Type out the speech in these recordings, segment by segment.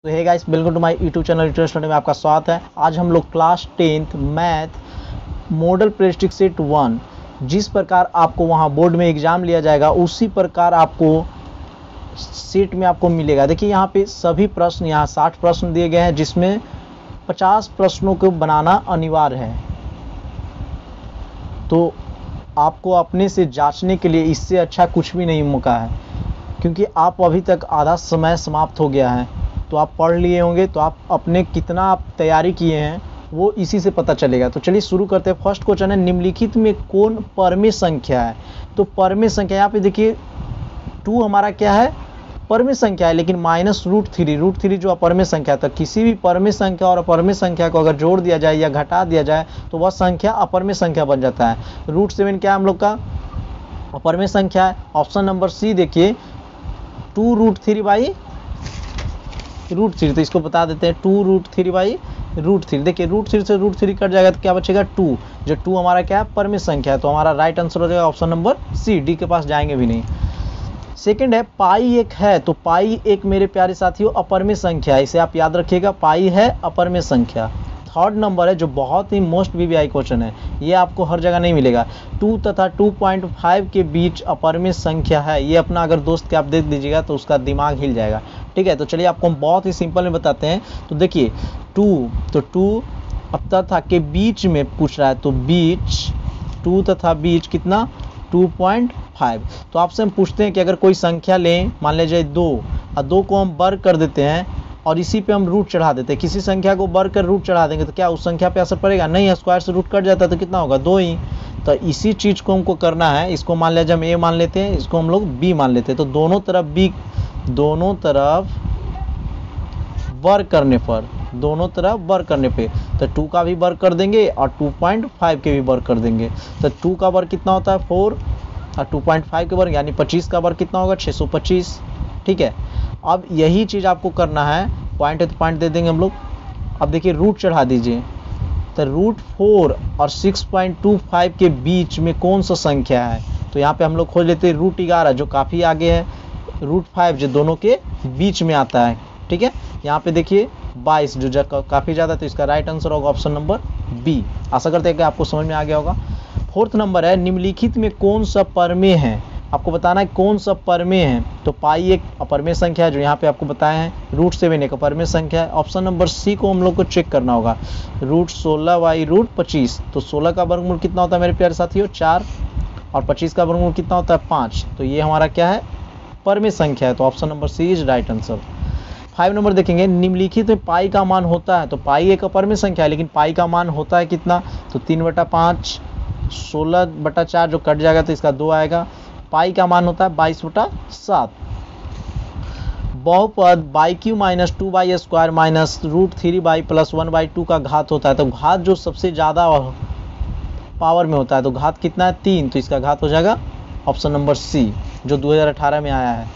तो hey guys, welcome to my YouTube channel YouTube study में आपका स्वागत है। आज हम लोग class 10th math model practice set 1 जिस प्रकार आपको वहाँ बोर्ड में एग्ज़ाम लिया जाएगा उसी प्रकार आपको सेट में आपको मिलेगा। देखिए यहाँ पे सभी प्रश्न, यहाँ 60 प्रश्न दिए गए हैं जिसमें 50 प्रश्नों को बनाना अनिवार्य है। तो आपको अपने से जांचने के लिए इससे अच्छा कुछ भी नहीं मौका है, क्योंकि आप अभी तक आधा समय समाप्त हो गया है। तो आप पढ़ लिए होंगे, तो आप अपने कितना आप तैयारी किए हैं वो इसी से पता चलेगा। तो चलिए शुरू करते हैं। फर्स्ट क्वेश्चन है, निम्नलिखित में कौन परमेय संख्या है? तो परमेय संख्या यहाँ पे देखिए 2 हमारा क्या है, परमेय संख्या है, लेकिन -√3 जो अपरमेय संख्या है। तो किसी भी परमेय संख्या और अपरमेय संख्या को अगर जोड़ दिया जाए या घटा दिया जाए तो वह संख्या अपरमेय संख्या बन जाता है। √7 क्या है हम लोग का, अपरमेय संख्या है। ऑप्शन नंबर सी देखिए 2√3/√3। तो इसको बता देते हैं 2√3/√3। देखिए √3 से √3 कट जाएगा तो क्या बचेगा 2, जो 2 हमारा क्या है, परमेय संख्या है। तो हमारा राइट आंसर हो जाएगा ऑप्शन नंबर सी। डी के पास जाएंगे भी नहीं। सेकंड है, पाई एक है। तो पाई एक मेरे प्यारे साथियों अपरमेय संख्या है, इसे आप याद रखिएगा, पाई है अपरमेय संख्या। थर्ड नंबर है जो बहुत ही मोस्ट वीवीआई क्वेश्चन है, ये आपको हर जगह नहीं मिलेगा। 2 तथा 2.5 के बीच अपरमेय संख्या है। ये अपना अगर दोस्त के आप दे दीजिएगा तो उसका दिमाग हिल जाएगा। ठीक है, तो चलिए आपको हम बहुत ही सिंपल में बताते हैं। तो देखिए 2 अब तथा के बीच में पूछ रहा है, तो बीच 2 तथा बीच कितना 2.5। तो आपसे हम पूछते हैं कि अगर कोई संख्या लें, मान लीजिए 2, और 2 को हम वर्ग कर देते हैं और इसी पे हम रूट चढ़ा देते हैं। किसी संख्या को वर्ग कर रूट चढ़ा देंगे तो क्या उस संख्या पे असर पड़ेगा? नहीं, स्क्वायर से रूट कट जाता है तो कितना होगा 2 ही। तो इसी चीज़ को हमको करना है। इसको मान लीजिए हम ए मान लेते हैं, इसको हम लोग बी मान लेते हैं। तो दोनों तरफ वर्ग करने पे तो 2 का भी वर्ग कर देंगे और 2.5 के भी वर्ग कर देंगे। तो 2 का वर्ग कितना होता है 4 और 2.5 के वर्ग यानी 25 का वर्ग कितना होगा 625। ठीक है, अब यही चीज़ आपको करना है। पॉइंट है तो पॉइंट दे देंगे हम लोग। अब देखिए रूट चढ़ा दीजिए, तो √4 और 6.25 के बीच में कौन सा संख्या है? तो यहाँ पे हम लोग खोज लेते हैं √11 जो काफ़ी आगे है, √5 जो दोनों के बीच में आता है। ठीक है, यहाँ पे देखिए 22 जो काफ़ी ज़्यादा, तो इसका राइट आंसर होगा ऑप्शन नंबर बी। आशा करते हैं कि आपको समझ में आ गया होगा। फोर्थ नंबर है, निम्नलिखित में कौन सा परमेय है? आपको बताना है कौन सा परमेय है। तो पाई एक अपरमेय संख्या है जो यहाँ पे आपको बताया है। √7 एक अपरमेय संख्या है। ऑप्शन नंबर सी को हम लोग को चेक करना होगा, √16/√25। तो 16 का वर्गमूल कितना होता है मेरे प्यारे साथियों 4, और 25 का वर्गमूल कितना होता है 5। तो ये हमारा क्या है, परमेय संख्या है। तो option number C is right answer. 5 number देखेंगे, निम्नलिखित में पाई का मान होता है। तो पाई एक अपरमेय संख्या है, लेकिन पाई का मान होता है कितना? तो 3/5, 16/4 जो कट जाएगा तो इसका 2 आएगा। पाई का मान होता है 22/7। बहुपद बाई-क्यू -2/² -√3 + 1/2 का घात होता है। तो घात जो सबसे ज़्यादा पावर में होता है, तो घात कितना है 3। तो इसका घात हो जाएगा ऑप्शन नंबर सी जो 2018 में आया है।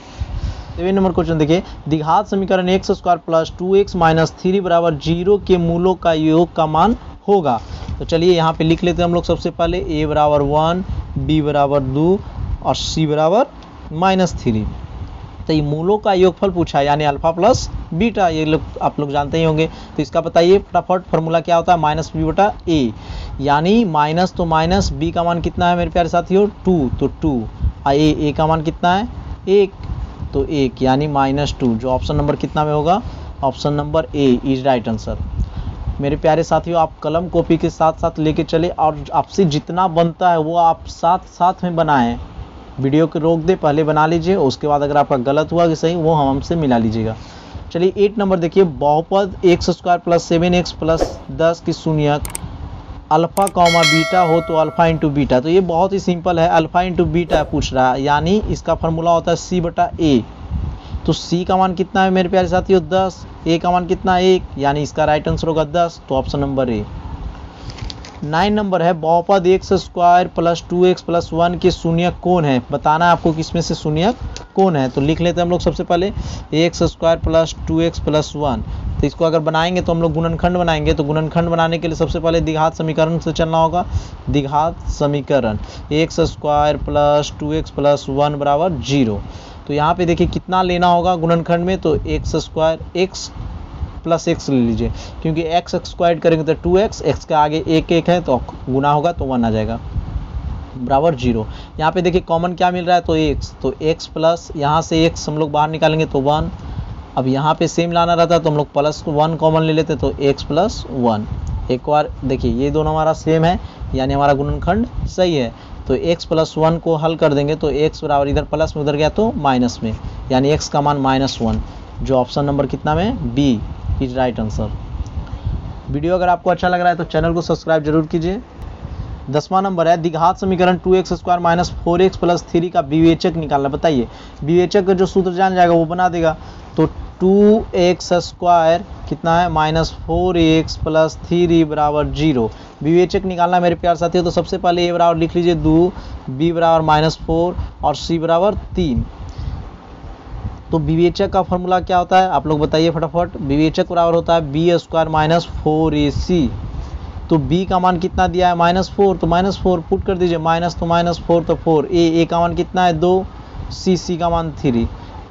7 नंबर क्वेश्चन देखिए, द्विघात समीकरण x² + 2x - 3 = 0 के मूलों का योग का मान होगा। तो चलिए यहाँ पे लिख लेते हैं हम लोग सबसे पहले a = 1, b = 2 और c = -3। तो ये मूलों का योगफल पूछा है, यानी अल्फा प्लस बीटा, ये लोग आप लोग जानते ही होंगे। तो इसका बताइए फटाफट, फार्मूला क्या होता है -b/a, यानी माइनस तो माइनस, b का मान कितना है मेरे प्यारे साथियों 2, तो 2, और a का मान कितना है 1, तो 1 यानी -2, जो ऑप्शन नंबर कितना में होगा, option number A is right answer. मेरे प्यारे साथियों, आप कलम कॉपी के साथ साथ लेके चले और आपसे जितना बनता है वो आप साथ में बनाएं। वीडियो को रोक दे, पहले बना लीजिए, उसके बाद अगर आपका गलत हुआ कि सही वो हमसे मिला लीजिएगा। चलिए 8 नंबर देखिए, बहुपद x² + 7x + 10 की शून्यक अल्फ़ा, बीटा हो तो अल्फ़ा × बीटा। तो ये बहुत ही सिंपल है, अल्फ़ा × बीटा पूछ रहा है, यानी इसका फार्मूला होता है c/a। तो c का मान कितना है मेरे प्यारे साथियों 10, a का मान कितना है 1, यानी इसका राइट आंसर होगा 10। तो ऑप्शन नंबर ए। 9 नंबर है, बहुपद x² + 2x + 1 के शून्यक कौन है? बताना है आपको किसमें से शून्यक कौन है। तो लिख लेते हैं हम लोग सबसे पहले x² + 2x + 1। तो इसको अगर बनाएंगे तो हम लोग गुणनखंड बनाएंगे। तो गुणनखंड बनाने के लिए सबसे पहले द्विघात समीकरण से चलना होगा। द्विघात समीकरण x² + 2x + 1 = 0। तो यहाँ पे देखिए कितना लेना होगा गुणनखंड में, तो x² x प्लस एक्स ले लीजिए, क्योंकि एक्स स्क्वायर करेंगे तो 2x, एक्स के आगे एक एक है तो गुना होगा तो 1 आ जाएगा बराबर 0। यहाँ पे देखिए कॉमन क्या मिल रहा है, तो x, तो x प्लस यहाँ से x हम लोग बाहर निकालेंगे तो 1। अब यहाँ पे सेम लाना रहता है तो हम लोग प्लस 1 कॉमन ले लेते तो x प्लस 1। एक बार देखिए ये दोनों हमारा सेम है, यानी हमारा गुणनखंड सही है। तो x प्लस 1 को हल कर देंगे तो x बराबर इधर प्लस में उधर गया तो माइनस में, यानी x का मान -1, जो ऑप्शन नंबर कितना में B is right answer. Video अगर आपको अच्छा लग रहा है तो चैनल को सब्सक्राइब जरूर कीजिए। 10वां नंबर है द्विघात समीकरण 2x² - 4x + 3 का विवेचक निकालना। बताइए विवेचक का जो सूत्र जान जाएगा वो बना देगा। तो 2x² कितना है -4x + 3 बराबर 0। विवेचक निकालना मेरे प्यार साथियों, तो सबसे पहले a बराबर लिख लीजिए 2, b बराबर -4 और c बराबर 3। तो विवेचक का फॉर्मूला क्या होता है आप लोग बताइए फटाफट। विवेचक बराबर होता है b² - 4ac। तो b का मान कितना दिया है -4, तो -4 पुट कर दीजिए, माइनस तो -4 तो 4, a का मान कितना है 2, c का मान 3।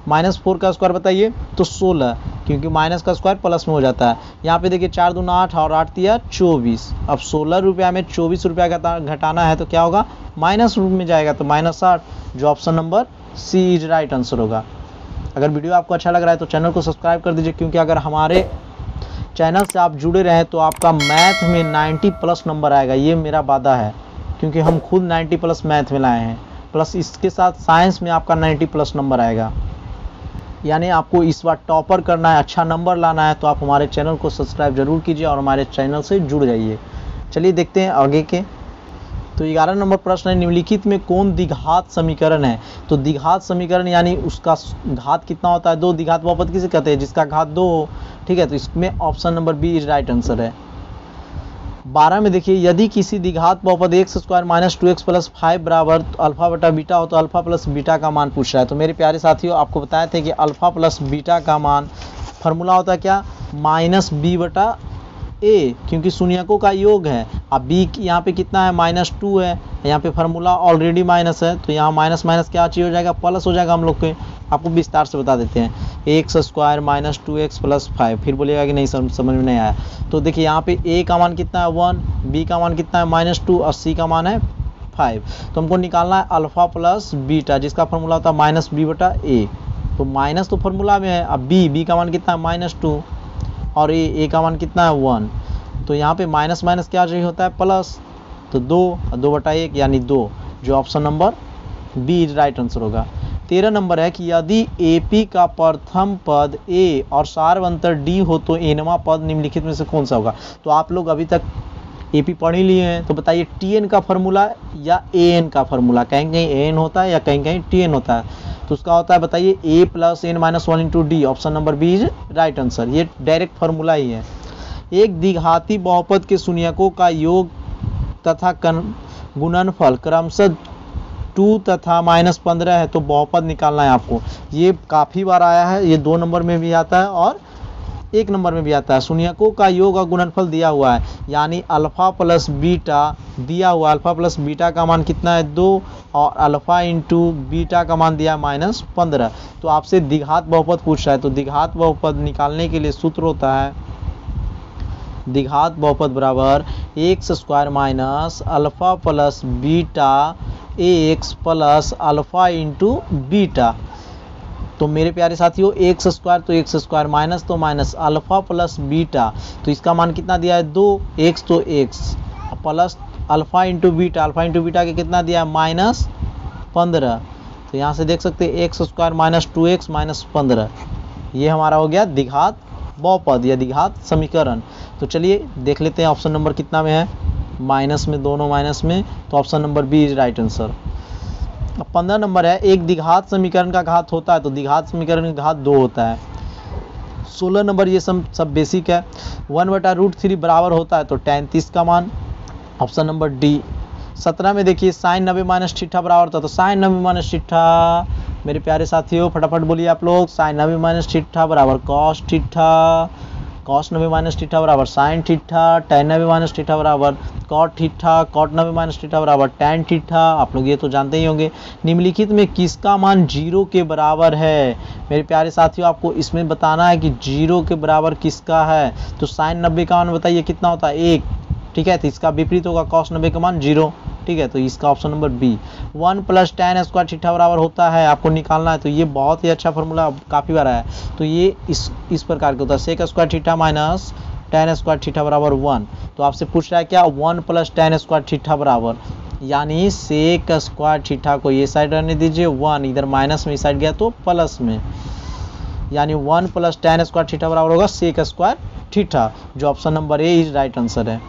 -4 का स्क्वायर बताइए तो 16, क्योंकि माइनस का स्क्वायर प्लस में हो जाता है। यहाँ पे देखिए 4 दूना 8 और 8 दिया 24। अब 16 रुपया में 24 रुपया घटाना है तो क्या होगा, माइनस रूप में जाएगा तो -8, जो option number C is right answer होगा। अगर वीडियो आपको अच्छा लग रहा है तो चैनल को सब्सक्राइब कर दीजिए, क्योंकि अगर हमारे चैनल से आप जुड़े रहें तो आपका मैथ में 90+ नंबर आएगा, ये मेरा वादा है, क्योंकि हम खुद 90+ मैथ में लाए हैं, प्लस इसके साथ साइंस में आपका 90+ नंबर आएगा। यानी आपको इस बार टॉपर करना है, अच्छा नंबर लाना है, तो आप हमारे चैनल को सब्सक्राइब जरूर कीजिए और हमारे चैनल से जुड़ जाइए। चलिए देखते हैं आगे के। तो 11 नंबर प्रश्न है निम्नलिखित में कौन द्विघात समीकरण है। तो द्विघात समीकरण यानी उसका घात कितना होता है, 2। द्विघात बहुपद किसे कहते हैं, जिसका घात 2 हो, ठीक है। तो इसमें option number B is right answer है। 12 में देखिए यदि किसी द्विघात बहुपद x² - 2x + 5 बराबर अल्फा बटा बीटा हो तो अल्फा प्लस बीटा का मान पूछ रहा है। तो मेरे प्यारे साथियों आपको बताए थे कि अल्फा प्लस बीटा का मान फॉर्मूला होता है क्या, -b/a, क्योंकि शून्यकों का योग है। अब b यहाँ पे कितना है -2 है, यहाँ पे फार्मूला ऑलरेडी माइनस है, तो यहाँ माइनस माइनस क्या चीज़ हो जाएगा, प्लस हो जाएगा। हम लोग के आपको विस्तार से बता देते हैं, x² - 2x + 5। फिर बोलिएगा कि नहीं समझ में नहीं आया। तो देखिए यहाँ पे a का मान कितना है 1, b का मान कितना है -2 और c का मान है 5। तो हमको निकालना है अल्फा प्लस बीटा, जिसका फार्मूला होता है -b/a। तो माइनस तो फार्मूला में है, अब b का मान कितना है -2 और a का मान कितना है 1। तो यहाँ पे माइनस माइनस क्या चाहिए होता है प्लस, तो 2/1 यानी 2, जो option number B is right answer होगा। 13 नंबर है कि यदि AP का प्रथम पद A और सार्वंतर D हो तो nवां पद निम्नलिखित में से कौन सा होगा। तो आप लोग अभी तक AP पढ़ ही लिए हैं, तो बताइए TN का फार्मूला या AN का फार्मूला। कहीं कहीं AN होता है या कहीं कहीं TN होता है, तो उसका होता है बताइए A + n - 1 × D। Option number B is right answer, ये डायरेक्ट फार्मूला ही है। एक द्विघाती बहुपद के शून्यकों का योग तथा गुणनफल क्रमशः 2 तथा -15 है, तो बहुपद निकालना है आपको। ये काफ़ी बार आया है, ये 2 नंबर में भी आता है और 1 नंबर में भी आता है। शून्यकों का योग और गुणनफल दिया हुआ है, यानी अल्फा प्लस बीटा दिया हुआ है। अल्फा प्लस बीटा का मान कितना है 2 और अल्फा इंटू बीटा का मान दिया है -15। तो आपसे द्विघात बहुपद पूछ रहा है, तो द्विघात बहुपद निकालने के लिए सूत्र होता है द्विघात बहुपद बराबर x² - alpha plus beta x plus alpha into beta. तो मेरे प्यारे साथियों x² तो x² माइनस तो माइनस अल्फा प्लस बीटा, तो इसका मान कितना दिया है 2, x तो x plus alpha into beta, alpha into beta के कितना दिया है -15। तो यहाँ से देख सकते हैं x² - 2x - 15, ये हमारा हो गया द्विघात बहुपद या द्विघात समीकरण। तो चलिए देख लेते हैं ऑप्शन नंबर कितना में है, माइनस में, दोनों माइनस में, तो option number B is right answer. अब 15 नंबर है एक द्विघात समीकरण का घात होता है, तो द्विघात समीकरण का घात 2 होता है। 16 नंबर ये सब बेसिक है। 1/√3 बराबर होता है, तो tan 30 का मान, ऑप्शन नंबर डी। 17 में देखिए sin 90 - थीटा बराबर होता है, तो sin 90 - थीटा मेरे प्यारे साथियों फटाफट बोलिए आप लोग, sin 90 - थीटा बराबर cos theta cos 90 minus theta बराबर sine theta, tan 90 minus theta बराबर cot theta, cot 90 minus theta बराबर tan थीटा। आप लोग ये तो जानते ही होंगे। निम्नलिखित में किसका मान 0 के बराबर है? मेरे प्यारे साथियों, आपको इसमें बताना है कि 0 के बराबर किसका है। तो साइन 90 का मान बताइए कितना होता है? 1। ठीक है, तो इसका विपरीत होगा कॉस 90 का मान 0। ठीक है, तो इसका option number B. 1 plus tan square theta बराबर होता है, आपको निकालना है। तो ये बहुत ही अच्छा फॉर्मूला काफ़ी बार है। तो ये इस प्रकार का होता है, sec square theta minus tan square theta बराबर 1। तो आपसे पूछ रहा है क्या? 1 प्लस tan स्क्वायर थीटा बराबर, यानी सेक स्क्वायर थीटा को ये साइड रहने दीजिए, 1 इधर माइनस में इस साइड गया तो प्लस में, यानी 1 प्लस tan स्क्वायर थीटा बराबर होगा सेक स्क्वायर थीटा, जो option number A is right answer है।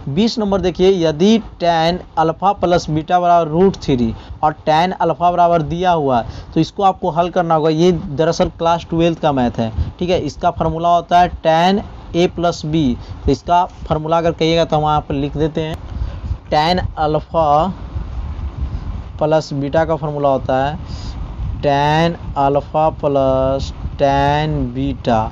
20 नंबर देखिए, यदि tan अल्फा प्लस बीटा बराबर √3 और tan अल्फा बराबर दिया हुआ है, तो इसको आपको हल करना होगा। ये दरअसल क्लास 12 का मैथ है। ठीक है, इसका फार्मूला होता है tan a प्लस बी। तो इसका फार्मूला अगर कहिएगा तो हम यहाँ पर लिख देते हैं। tan अल्फा प्लस बीटा का फार्मूला होता है tan alpha plus tan beta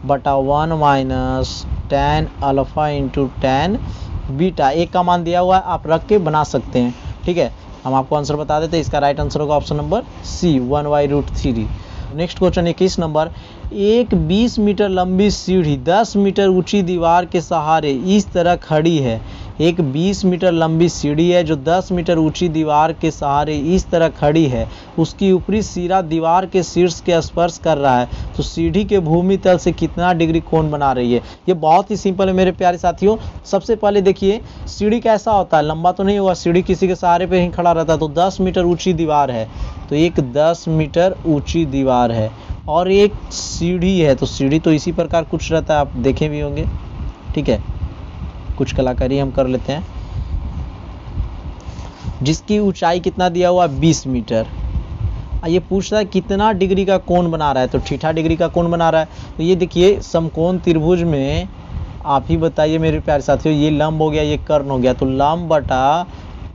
बटा 1 minus tan alpha into tan beta. एक का मान दिया हुआ है, आप रख के बना सकते हैं। ठीक है, हम आपको आंसर बता देते हैं। इसका राइट आंसर होगा option number C, 1/√3। Next question 21 number, एक 20 मीटर लंबी सीढ़ी 10 मीटर ऊंची दीवार के सहारे इस तरह खड़ी है। एक 20 मीटर लंबी सीढ़ी है जो 10 मीटर ऊंची दीवार के सहारे इस तरह खड़ी है। उसकी ऊपरी सिरा दीवार के शीर्ष के स्पर्श कर रहा है, तो सीढ़ी के भूमि तल से कितना डिग्री कोण बना रही है? ये बहुत ही सिंपल है मेरे प्यारे साथियों। सबसे पहले देखिए, सीढ़ी कैसा होता है? लंबा तो नहीं होगा, सीढ़ी किसी के सहारे पे ही खड़ा रहता है। तो 10 मीटर ऊंची दीवार है, तो एक 10 मीटर ऊंची दीवार है और एक सीढ़ी है। तो सीढ़ी तो इसी प्रकार कुछ रहता है, आप देखे भी होंगे। ठीक है, कुछ कलाकारी हम कर लेते हैं। जिसकी ऊंचाई कितना दिया हुआ? 20 मीटर। ये पूछ रहा है कितना डिग्री का कोण बना रहा है, तो थीटा डिग्री का कोण बना रहा है। तो ये देखिए, समकोण त्रिभुज में आप ही बताइए मेरे प्यारे साथियों, ये लंब हो गया, ये कर्ण हो गया। तो लंब बटा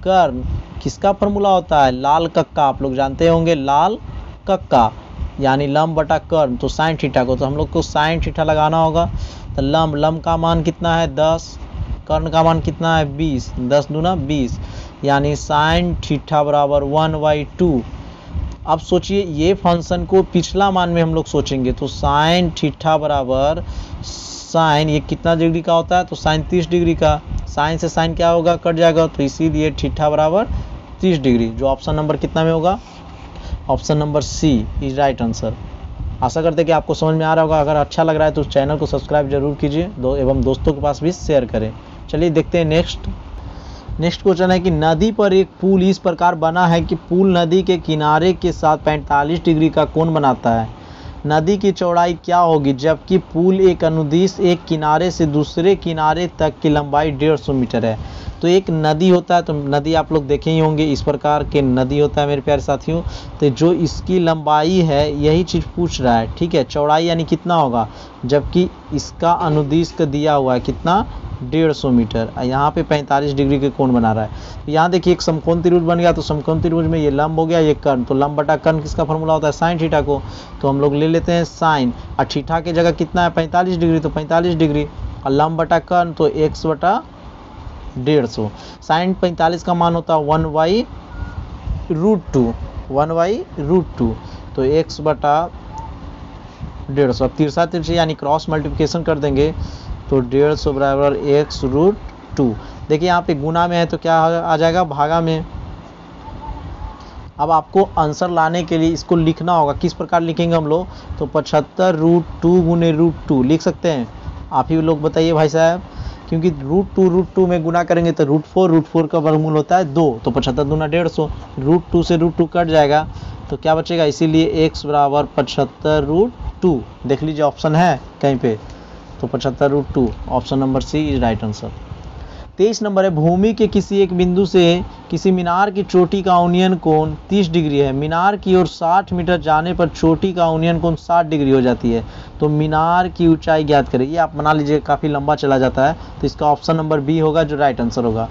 कर्ण किसका फॉर्मूला होता है? लाल कक्का, आप लोग जानते होंगे, लाल कक्का यानी लंब बटा कर्ण। तो साइन थीटा को, तो हम लोग को साइन थीटा लगाना होगा। तो लंब का मान कितना है? 10। कर्ण का मान कितना है? 20। 10 दूना 20, यानी साइन थीटा बराबर 1/2। अब सोचिए, ये फंक्शन को पिछला मान में हम लोग सोचेंगे। तो साइन थीटा बराबर साइन, ये कितना डिग्री का होता है? तो साइन 30 डिग्री का। साइन से साइन क्या होगा? कट जाएगा। तो इसीलिए थीटा बराबर 30 डिग्री, जो ऑप्शन नंबर कितना में होगा? Option number C is right answer. आशा करते हैं कि आपको समझ में आ रहा होगा। अगर अच्छा लग रहा है तो चैनल को सब्सक्राइब जरूर कीजिए एवं दोस्तों के पास भी शेयर करें। चलिए देखते हैं नेक्स्ट क्वेश्चन है कि नदी पर एक पुल इस प्रकार बना है कि पुल नदी के किनारे के साथ 45 डिग्री का कोण बनाता है। नदी की चौड़ाई क्या होगी जबकि पुल एक अनुदिश एक किनारे से दूसरे किनारे तक की लंबाई 150 मीटर है? तो एक नदी होता है, तो नदी आप लोग देखे ही होंगे, इस प्रकार के नदी होता है मेरे प्यारे साथियों। तो जो इसकी लंबाई है यही चीज़ पूछ रहा है। ठीक है, चौड़ाई यानी कितना होगा, जबकि इसका अनुदिश का दिया हुआ है कितना? 150 मीटर। यहाँ पे 45 डिग्री के कोण बना रहा है। तो यहाँ देखिए, एक समकोण त्रिभुज बन गया। तो समकोण त्रिभुज में ये लंब हो गया, ये कर्ण। तो लंब बटा कर्ण किसका फॉर्मूला होता है? साइन थीटा को। तो हम लोग ले लेते हैं साइन, और थीटा की जगह कितना है? 45 डिग्री। तो 45 डिग्री और लंब बटा कर्ण तो x बटा 150। साइन 45 का मान होता है 1/√2। 1/√2 तो x बटा 150। अब तिरछा तिरछी यानी क्रॉस मल्टीप्लिकेशन कर देंगे तो 150 बराबर x√2। देखिए यहाँ पे गुना में है तो क्या आ जाएगा? भागा में। अब आपको आंसर लाने के लिए इसको लिखना होगा। किस प्रकार लिखेंगे हम लोग? तो 75√2 गुने √2 लिख सकते हैं। आप ही लोग बताइए भाई साहब, क्योंकि √2 में गुना करेंगे तो √4 का वर्गमूल होता है 2। तो 75 दूना 150, √2 से √2 कट जाएगा तो क्या बचेगा? इसीलिए x बराबर 75√2। देख लीजिए ऑप्शन है कहीं पे, तो 75√2 option number C is right answer. 23 number है, भूमि के किसी एक बिंदु से किसी मीनार की चोटी का अवनयन कोण 30 डिग्री है। मीनार की ओर 60 मीटर जाने पर चोटी का अवनयन कोण 60 डिग्री हो जाती है। तो मीनार की ऊंचाई ज्ञात करें। ये आप बना लीजिए, काफ़ी लंबा चला जाता है। तो इसका ऑप्शन नंबर बी होगा जो राइट आंसर होगा।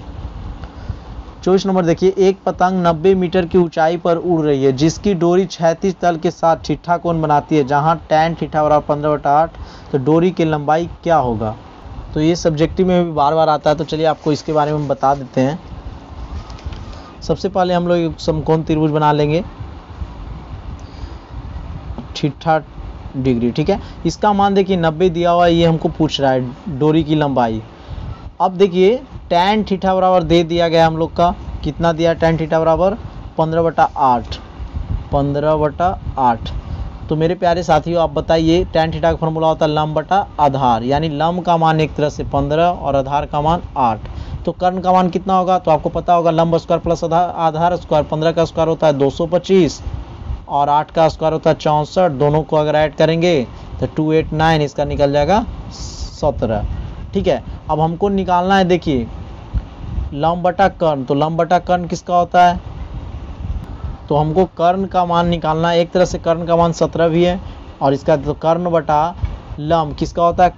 24 नंबर देखिए, एक पतंग 90 मीटर की ऊंचाई पर उड़ रही है जिसकी डोरी क्षैतिज तल के साथ ठीठा कोण बनाती है जहां tan थीटा बराबर 15/8, तो डोरी की लंबाई क्या होगा। तो ये सब्जेक्टिव में भी बार बार आता है, तो चलिए आपको इसके बारे में बता देते हैं। सबसे पहले हम लोग समकोण त्रिभुज बना लेंगे ठीठा डिग्री, ठीक है। इसका मान देखिए 90 दिया हुआ है, ये हमको पूछ रहा है डोरी की लंबाई। अब देखिए tan थीटा बराबर दे दिया गया हम लोग का, कितना दिया tan थीटा बराबर 15/8, 15/8। तो मेरे प्यारे साथियों आप बताइए, tan थीटा का फॉर्मूला होता है लंब बटा आधार, यानी लंब का मान एक तरह से 15 और आधार का मान 8। तो कर्ण का मान कितना होगा, तो आपको पता होगा लंब स्क्वायर प्लस आधार स्क्वायर, 15 का स्क्वायर होता है 225 और 8 का स्क्वायर होता है 64। दोनों को अगर ऐड करेंगे तो 289, इसका निकल जाएगा 17, ठीक है। अब हमको निकालना है देखिए लंब बटा कर्ण, तो लंब बटा कर्ण किसका होता है, तो हमको कर्ण का मान निकालना है। एक तरह से कर्ण का मान 17 भी है और इसका तो कर्ण बटा लंब किसका होता है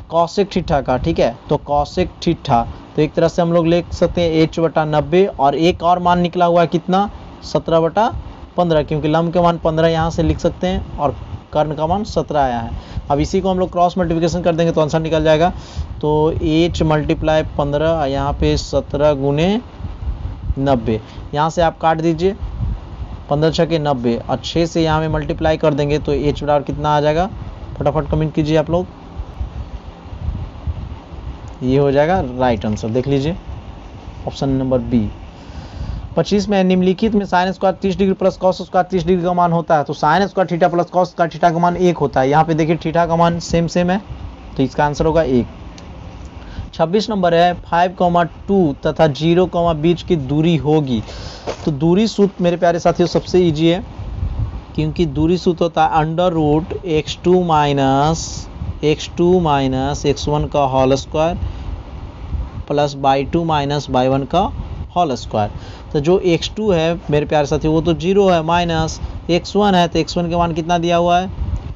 कौशिक थीटा का, ठीक है। तो कौशिक थीटा, तो एक तरह से हम लोग लिख सकते हैं h/90 और एक और मान निकला हुआ है कितना 17/15, क्योंकि लंब के मान 15 यहाँ से लिख सकते हैं और कर्ण का मान 17 आया है। अब इसी को हम लोग क्रॉस मल्टीप्लिकेशन कर देंगे तो आंसर निकल जाएगा। तो h × 15 यहाँ पे 17 × 90, यहाँ से आप काट दीजिए 15 × 6 = 90 और 6 से यहाँ में मल्टीप्लाई कर देंगे तो h बराबर कितना आ जाएगा, फटाफट कमेंट कीजिए आप लोग। ये हो जाएगा राइट आंसर, देख लीजिए ऑप्शन नंबर बी। 25 में निम्नलिखित में sin square 30 degree plus cos square 30 degree का मान होता है, तो sin square theta plus cos square theta का मान 1 होता है। यहाँ पे देखिए थीटा का मान सेम है, तो इसका आंसर होगा 1। 26 नंबर है 5,2 तथा 0, बीच की दूरी होगी। तो दूरी सूत्र मेरे प्यारे साथियों सबसे ईजी है, क्योंकि दूरी सूत्र होता है √x2 - x1 का whole square plus y2 - y1 का होल स्क्वायर। तो जो x2 है मेरे प्यारे साथियों वो तो 0 है, माइनस x1 है तो x1 का मान कितना दिया हुआ है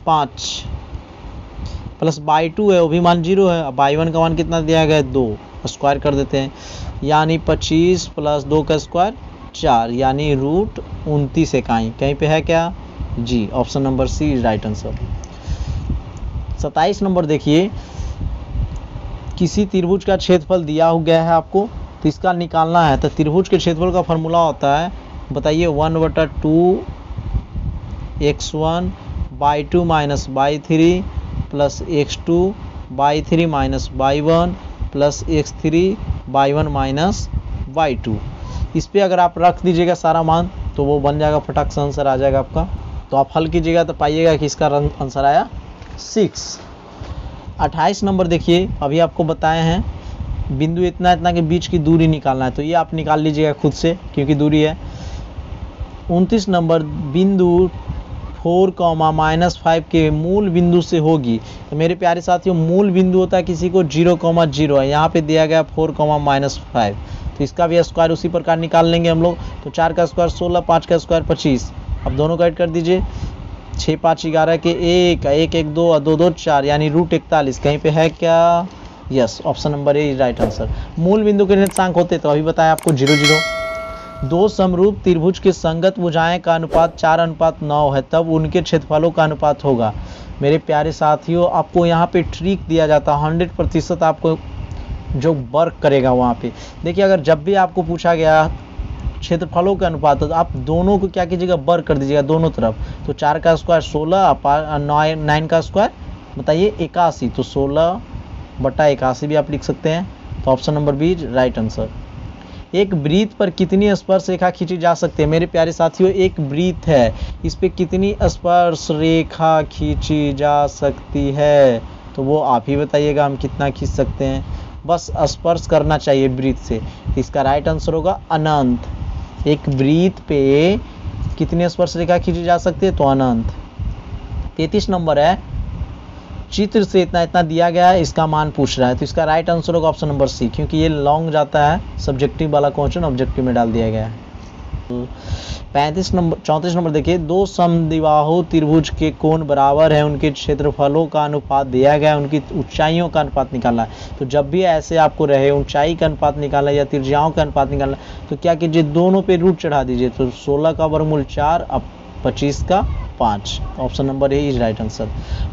5, प्लस y2 है वो भी मान 0 है, अब y1 का मान कितना दिया गया है 2, स्क्वायर कर देते हैं, यानी 25 + 2 का स्क्वायर 4, यानी √29 इकाई। कहीं पे है क्या जी, option number C is right answer. 27 number देखिए, किसी त्रिभुज का क्षेत्रफल दिया गया है आपको, तो इसका निकालना है। तो त्रिभुज के क्षेत्रफल का फॉर्मूला होता है, बताइए 1/2 x1 y2 - y3 plus x2 y3 - y1 plus x3 y1 - y2। इस पे अगर आप रख दीजिएगा सारा मान तो वो बन जाएगा, फटाक से आंसर आ जाएगा आपका। तो आप हल कीजिएगा तो पाइएगा कि इसका आंसर आया 6। 28 नंबर देखिए, अभी आपको बताए हैं बिंदु इतना के बीच की दूरी निकालना है, तो ये आप निकाल लीजिएगा खुद से क्योंकि दूरी है। 29 नंबर, बिंदु 4, -5 के मूल बिंदु से होगी। तो मेरे प्यारे साथियों मूल बिंदु होता है किसी को 0, है, यहाँ पे दिया गया 4, -5, तो इसका भी स्क्वायर उसी प्रकार निकाल लेंगे हम लोग। तो 4 का स्क्वायर 16, 5 का स्क्वायर 25, अब दोनों को ऐड कर दीजिए, 6, 5, 11 के 1, 1, 1, 2 और 2, 2, 4, यानी √41। कहीं पे है क्या, yes, option number A right answer. मूल बिंदु के निर्देशांक होते तो अभी बताया आपको 0, 0। दो समरूप त्रिभुज के संगत भुजाएं का अनुपात 4:9 है, तब उनके क्षेत्रफलों का अनुपात होगा। मेरे प्यारे साथियों आपको यहाँ पे ट्रिक दिया जाता है, 100% आपको जो वर्क करेगा वहाँ पे देखिए। अगर जब भी आपको पूछा गया क्षेत्रफलों का अनुपात, तो आप दोनों को क्या कीजिएगा, वर्क कर दीजिएगा दोनों तरफ। तो 4 का स्क्वायर 16, 9 का स्क्वायर बताइए 81, तो 16/81 भी आप लिख सकते हैं। तो option number B right answer. एक वृत्त पर कितनी स्पर्श रेखा खींची जा सकती है। मेरे प्यारे साथियों एक वृत्त है, इस पे कितनी स्पर्श रेखा खींची जा सकती है, तो वो आप ही बताइएगा हम कितना खींच सकते हैं। बस स्पर्श करना चाहिए वृत्त से, इसका राइट आंसर होगा अनंत। एक वृत्त पे कितनी स्पर्श रेखा खींची जा सकती है, तो अनंत। 33 नंबर है, चित्र से इतना दिया गया है, इसका मान पूछ रहा है, तो इसका राइट आंसर होगा ऑप्शन नंबर सी, क्योंकि ये लॉन्ग जाता है, सब्जेक्टिव वाला क्वेश्चन ऑब्जेक्टिव में डाल दिया गया है। 34 नंबर देखिए, दो समद्विबाहु त्रिभुज के कोण बराबर है, उनके क्षेत्रफलों का अनुपात दिया गया है, उनकी ऊंचाइयों का अनुपात निकालना है। तो जब भी ऐसे आपको रहे ऊंचाई का अनुपात निकालना या त्रिज्याओं का अनुपात निकालना, तो क्या कीजिए, दोनों पे रूट चढ़ा दीजिए। तो 16 का वर्गमूल 4, अब 25 का 5। Option number A is right answer.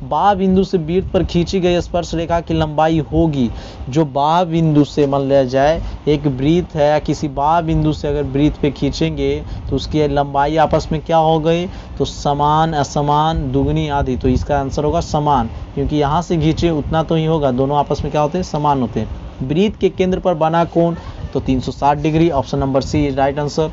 बाह्य बिंदु से वृत्त पर खींची गई स्पर्श रेखा की लंबाई होगी, जो बाह्य बिंदु से मान लिया जाए एक वृत्त है, किसी बाह्य बिंदु से अगर वृत्त पे खींचेंगे तो उसकी लंबाई आपस में क्या हो गई, तो समान, असमान, दुगनी, आधी। तो इसका आंसर होगा समान, क्योंकि यहाँ से खींचे उतना तो ही होगा, दोनों आपस में क्या होते हैं, समान होते हैं। वृत्त के केंद्र पर बना कोण तो 360 degree. Option number C is right answer.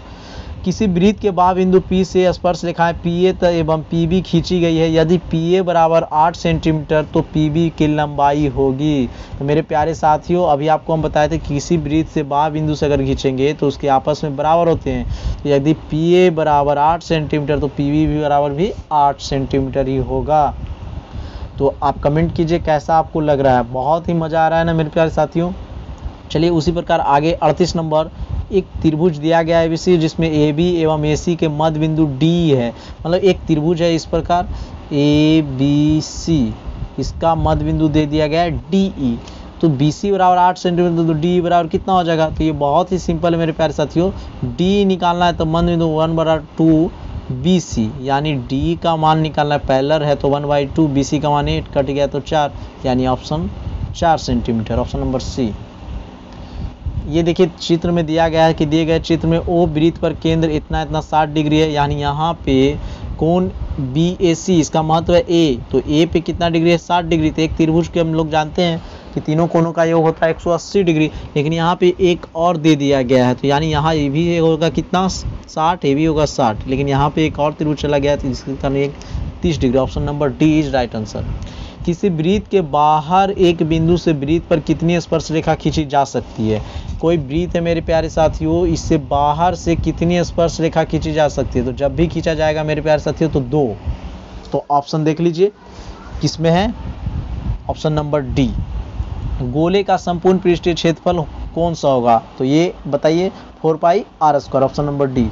किसी वृत्त के बाह्य बिंदु P से स्पर्श रेखाएं PA एवं PB खींची गई है, यदि PA बराबर 8 सेंटीमीटर तो PB की लंबाई होगी। तो मेरे प्यारे साथियों, अभी आपको हम बताए थे किसी वृत्त से बाह्य बिंदु से अगर खींचेंगे तो उसके आपस में बराबर होते हैं। तो यदि PA बराबर 8 सेंटीमीटर तो PB भी बराबर भी 8 सेंटीमीटर ही होगा। तो आप कमेंट कीजिए कैसा आपको लग रहा है। बहुत ही मज़ा आ रहा है ना मेरे प्यारे साथियों। चलिए उसी प्रकार आगे 38 नंबर, एक त्रिभुज दिया गया है ABC, जिसमें AB एवं AC के मध्य बिंदु D है। मतलब एक त्रिभुज है इस प्रकार ABC, इसका मध्य बिंदु दे दिया गया है DE। तो BC बराबर 8 सेंटीमीटर, तो D बराबर कितना हो जाएगा। तो ये बहुत ही सिंपल है मेरे प्यारे साथियों। D निकालना है तो मध्य बिंदु 1/2 BC, यानी D का मान निकालना है, पैरेलल है तो 1/2, BC का मान 8, कट गया तो 4, यानी option 4 centimetre. Option number C. ये देखिए चित्र में दिया गया है कि दिए गए चित्र में O वृत्त पर केंद्र इतना 60 डिग्री है, यानी यहाँ पे कोण BAC, इसका महत्व है A, तो A पे कितना डिग्री है, 60 डिग्री। तो एक त्रिभुज के हम लोग जानते हैं कि तीनों कोणों का योग होता है 180 डिग्री, लेकिन यहाँ पे एक और दे दिया गया है, तो यानी यहाँ ये भी होगा कितना 60, ये भी होगा 60, लेकिन यहाँ पे एक और त्रिभुज चला गया, तो जिसके कारण एक 30 degree. Option number D is right answer. किसी वृत्त के बाहर एक बिंदु से वृत्त पर कितनी स्पर्श रेखा खींची जा सकती है। कोई वृत्त है मेरे प्यारे साथियों, इससे बाहर से कितनी स्पर्श रेखा खींची जा सकती है। तो जब भी खींचा जाएगा मेरे प्यारे साथियों तो 2। तो ऑप्शन देख लीजिए किसमें है, ऑप्शन नंबर डी। गोले का संपूर्ण पृष्ठीय क्षेत्रफल कौन सा होगा, तो ये बताइए 4πr²। Option number D.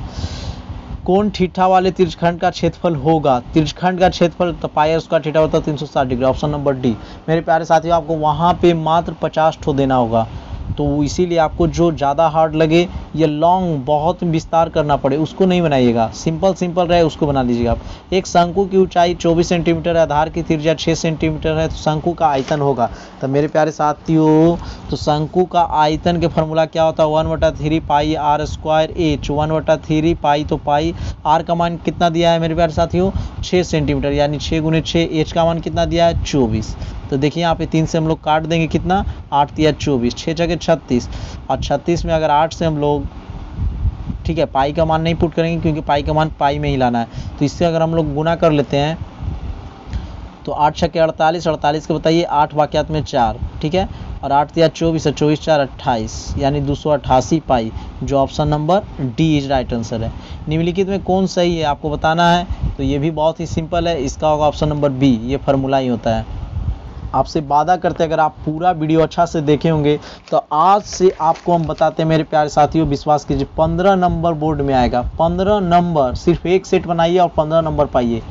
कोण थीटा वाले त्रिज्यखंड का क्षेत्रफल होगा, त्रिज्यखंड का क्षेत्रफल तो πr² थीटा होता है 360 डिग्री। Option number D. मेरे प्यारे साथियों, आपको वहाँ पे मात्र 50 ठो देना होगा, तो इसीलिए आपको जो ज़्यादा हार्ड लगे या लॉन्ग बहुत विस्तार करना पड़े उसको नहीं बनाइएगा, सिंपल रहे उसको बना लीजिएगा आप। एक शंकु की ऊंचाई 24 सेंटीमीटर है, आधार की त्रिज्या 6 सेंटीमीटर है, तो शंकु का आयतन होगा। तो मेरे प्यारे साथियों, तो शंकु का आयतन के फॉर्मूला क्या होता है, 1/3 πr²h। 1/3 पाई तो पाई, आर का मान कितना दिया है मेरे प्यारे साथियों 6 सेंटीमीटर, यानी 6 × 6, एच का मान कितना दिया है 24। तो देखिए यहाँ पे 3 से हम लोग काट देंगे, कितना 8 × 24, 6 × 36, और 36 में अगर 8 से हम लोग, ठीक है, पाई का मान नहीं पुट करेंगे क्योंकि पाई का मान पाई में ही लाना है, तो इससे अगर हम लोग गुना कर लेते हैं तो 8 × 6 = 48, 48 के बताइए 8 वाक्यात में 4, ठीक है, और 8 × 24 है, 24 × 4 = 28, यानी 288 पाई, जो option number D is right answer है। निम्नलिखित में कौन सही है आपको बताना है, तो ये भी बहुत ही सिंपल है, इसका होगा ऑप्शन नंबर बी, ये फार्मूला ही होता है। आपसे वादा करते हैं अगर आप पूरा वीडियो अच्छा से देखे होंगे तो आज से आपको हम बताते हैं मेरे प्यारे साथियों, विश्वास कीजिए 15 नंबर बोर्ड में आएगा। 15 नंबर, सिर्फ एक सेट बनाइए और 15 नंबर पाइए,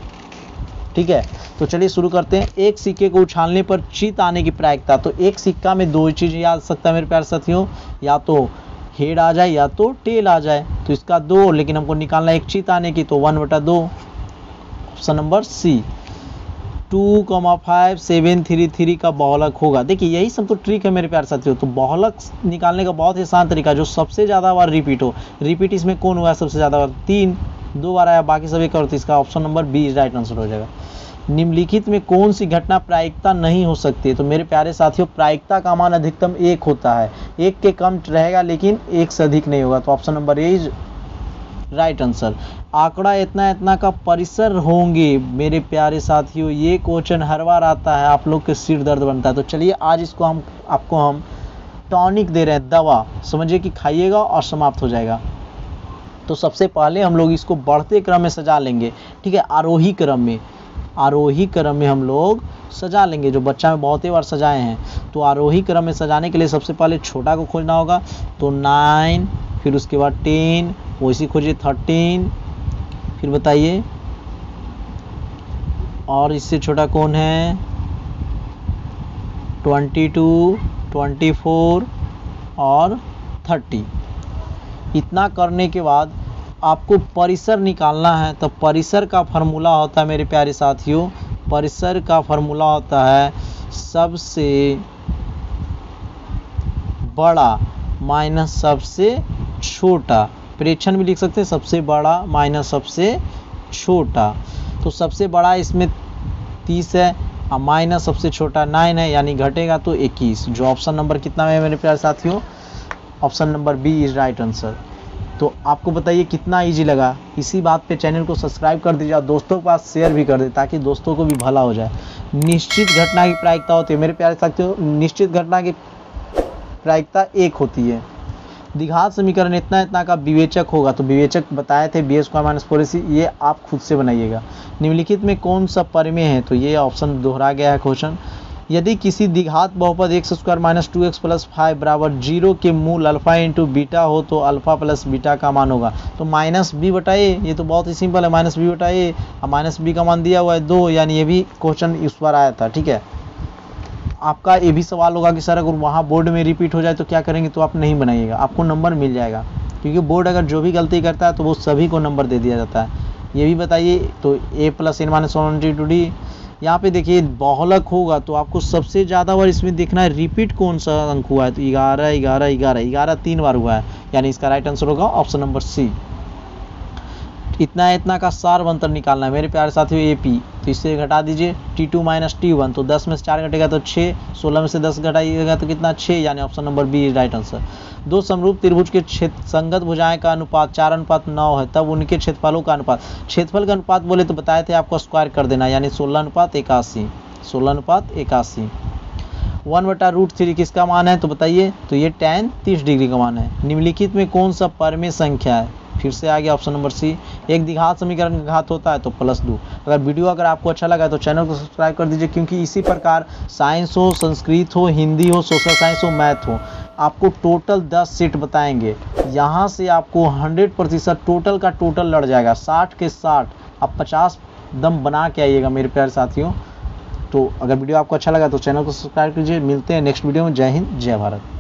ठीक है। तो चलिए शुरू करते हैं। एक सिक्के को उछालने पर चित आने की प्रायिकता, तो एक सिक्का में 2 चीज़ याद सकता है मेरे प्यारे साथियों, या तो हेड आ जाए या तो टेल आ जाए, तो इसका 2, लेकिन हमको निकालना एक चित आने की, तो 1/2, ऑप्शन नंबर सी। 2,5,733 का बहुलक होगा। देखिए यही सब तो ट्रिक है मेरे प्यारे साथियों। तो बहुलक निकालने का बहुत ही आसान तरीका, जो सबसे ज़्यादा बार रिपीट हो। रिपीट इसमें कौन हुआ है सबसे ज़्यादा बार, 3, 2 बार आया, बाकी सब एक और, तो इसका option number B right answer हो जाएगा। निम्नलिखित में कौन सी घटना प्रायिकता नहीं हो सकती, तो मेरे प्यारे साथियों प्रायिकता का मान अधिकतम 1 होता है, 1 के कम रहेगा लेकिन 1 से अधिक नहीं होगा, तो option number A is right answer. आंकड़ा इतना का परिसर होंगे मेरे प्यारे साथियों, ये क्वेश्चन हर बार आता है, आप लोग के सिर दर्द बनता है। तो चलिए आज इसको आपको हम टॉनिक दे रहे हैं, दवा, समझिए कि खाइएगा और समाप्त हो जाएगा। तो सबसे पहले हम लोग इसको बढ़ते क्रम में सजा लेंगे, ठीक है, आरोही क्रम में हम लोग सजा लेंगे, जो बच्चा में बहुत ही बार सजाए हैं। तो आरोही क्रम में सजाने के लिए सबसे पहले छोटा को खोजना होगा, तो 9, फिर उसके बाद 10, वैसे खोजिए 13, फिर बताइए और इससे छोटा कौन है 22, 24 और 30। इतना करने के बाद आपको परिसर निकालना है। तो परिसर का फार्मूला होता है मेरे प्यारे साथियों, परिसर का फार्मूला होता है सबसे बड़ा माइनस सबसे छोटा। प्रेक्षण भी लिख सकते हैं, सबसे बड़ा माइनस सबसे छोटा। तो सबसे बड़ा इसमें 30 है और माइनस सबसे छोटा 9 है, यानी घटेगा तो 21। जो ऑप्शन नंबर कितना है मेरे प्यारे साथियों, option number B is right answer. तो आपको बताइए कितना इजी लगा। इसी बात पे चैनल को सब्सक्राइब कर दीजिए और दोस्तों के पास शेयर भी कर दे ताकि दोस्तों को भी भला हो जाए। निश्चित घटना की प्रायिकता होती है मेरे प्यारे साथियों, निश्चित घटना की प्रायिकता 1 होती है। द्विघात समीकरण इतना का विवेचक होगा, तो विवेचक बताए थे बी स्क्वायर माइनस 4ac, ये आप खुद से बनाइएगा। निम्नलिखित में कौन सा परिमेय है, तो ये ऑप्शन दोहरा गया है क्वेश्चन। यदि किसी द्विघात बहुपद x square minus 2x plus 5 बराबर 0 के मूल अल्फा इंटू बीटा हो तो अल्फा प्लस बीटा का मान होगा। तो माइनस बी बटाए, ये तो बहुत ही सिंपल है, माइनस बी बटाए और माइनस बी का मान दिया हुआ है 2, यानी ये भी क्वेश्चन इस बार आया था। ठीक है, आपका ये भी सवाल होगा कि सर अगर वहाँ बोर्ड में रिपीट हो जाए तो क्या करेंगे, तो आप नहीं बनाइएगा, आपको नंबर मिल जाएगा, क्योंकि बोर्ड अगर जो भी गलती करता है तो वो सभी को नंबर दे दिया जाता है। ये भी बताइए, तो a plus N minus 1/2d, यहाँ पे देखिए बहुलक होगा तो आपको सबसे ज़्यादा बार इसमें देखना है रिपीट कौन सा अंक हुआ है, तो 11 11 11 11 3 बार हुआ है, यानी इसका राइट आंसर होगा ऑप्शन नंबर सी। इतना का सार अंतर निकालना है मेरे प्यारे साथियों AP, तो इससे घटा दीजिए T2 माइनस T1, तो 10 में से 4 घटेगा तो 6, 16 में से 10 घटाइएगा तो कितना 6, यानी option number B right answer. दो समरूप त्रिभुज के संगत भुजाएं का अनुपात 4:9 है, तब उनके क्षेत्रफलों का अनुपात, क्षेत्रफल का अनुपात बोले तो बताए थे आपको स्क्वायर कर देना, यानी 16:81, 16:81। 1/√3 किसका मान है, तो बताइए, तो ये tan 30 डिग्री का मान है। निम्नलिखित में कौन सा परिमेय संख्या है, फिर से आ गया ऑप्शन नंबर सी। एक द्विघात समीकरण का घात होता है तो +2। अगर वीडियो आपको अच्छा लगा तो चैनल को सब्सक्राइब कर दीजिए, क्योंकि इसी प्रकार साइंस हो, संस्कृत हो, हिंदी हो, सोशल साइंस हो, मैथ हो, आपको टोटल 10 सेट बताएंगे। यहाँ से आपको 100% टोटल का टोटल लड़ जाएगा, 60 के 60, आप 50 दम बना के आइएगा मेरे प्यारे साथियों। तो अगर वीडियो आपको अच्छा लगा तो चैनल को सब्सक्राइब कीजिए। मिलते हैं नेक्स्ट वीडियो में। जय हिंद, जय भारत।